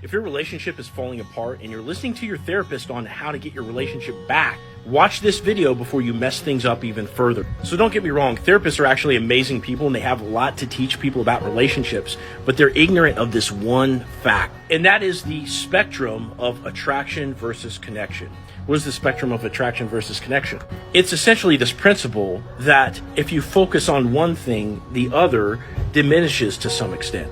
If your relationship is falling apart and you're listening to your therapist on how to get your relationship back, watch this video before you mess things up even further. So don't get me wrong, therapists are actually amazing people and they have a lot to teach people about relationships, but they're ignorant of this one fact, and that is the spectrum of attraction versus connection. What is the spectrum of attraction versus connection? It's essentially this principle that if you focus on one thing, the other diminishes to some extent.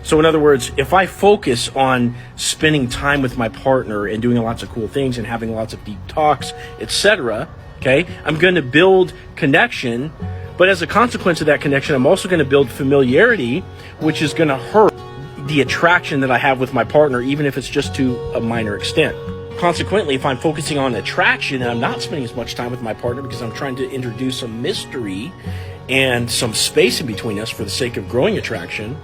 So in other words, if I focus on spending time with my partner and doing lots of cool things and having lots of deep talks, etc., okay, I'm going to build connection, but as a consequence of that connection, I'm also going to build familiarity, which is going to hurt the attraction that I have with my partner, even if it's just to a minor extent. Consequently, if I'm focusing on attraction and I'm not spending as much time with my partner because I'm trying to introduce some mystery and some space in between us for the sake of growing attraction,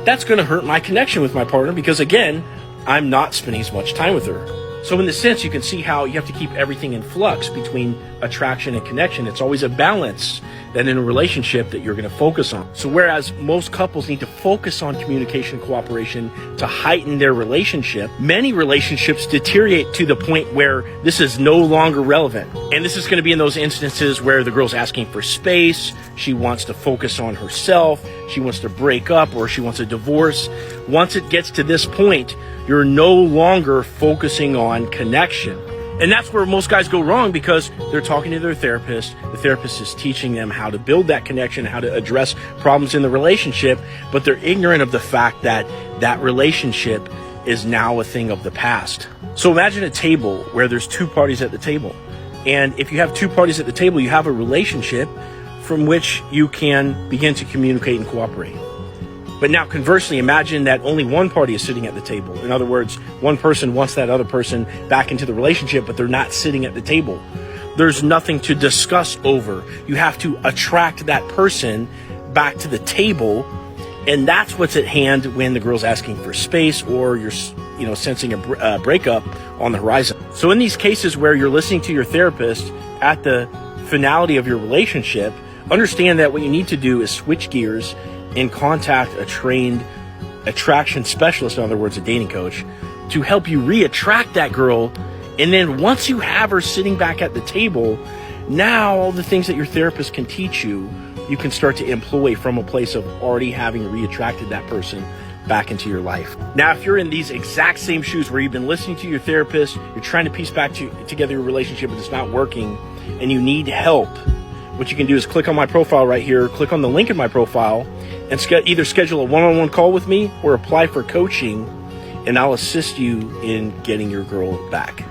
that's going to hurt my connection with my partner because, again, I'm not spending as much time with her. So in this sense, you can see how you have to keep everything in flux between attraction and connection. It's always a balance that in a relationship that you're going to focus on. So whereas most couples need to focus on communication and cooperation to heighten their relationship, many relationships deteriorate to the point where this is no longer relevant. And this is going to be in those instances where the girl's asking for space, she wants to focus on herself, she wants to break up, or she wants a divorce. Once it gets to this point, you're no longer focusing on connection. And that's where most guys go wrong because they're talking to their therapist. The therapist is teaching them how to build that connection, how to address problems in the relationship, but they're ignorant of the fact that that relationship is now a thing of the past. So imagine a table where there's two parties at the table. And if you have two parties at the table, you have a relationship from which you can begin to communicate and cooperate. But now conversely, imagine that only one party is sitting at the table. In other words, one person wants that other person back into the relationship, but they're not sitting at the table. There's nothing to discuss over. You have to attract that person back to the table, and that's what's at hand when the girl's asking for space or you're sensing a breakup on the horizon. So in these cases where you're listening to your therapist at the finality of your relationship, understand that what you need to do is switch gears and contact a trained attraction specialist, in other words, a dating coach, to help you re-attract that girl. And then once you have her sitting back at the table, now all the things that your therapist can teach you, you can start to employ from a place of already having re-attracted that person back into your life. Now, if you're in these exact same shoes where you've been listening to your therapist, you're trying to piece back together your relationship, but it's not working, and you need help, what you can do is click on my profile right here, click on the link in my profile, and either schedule a one-on-one call with me or apply for coaching, and I'll assist you in getting your girl back.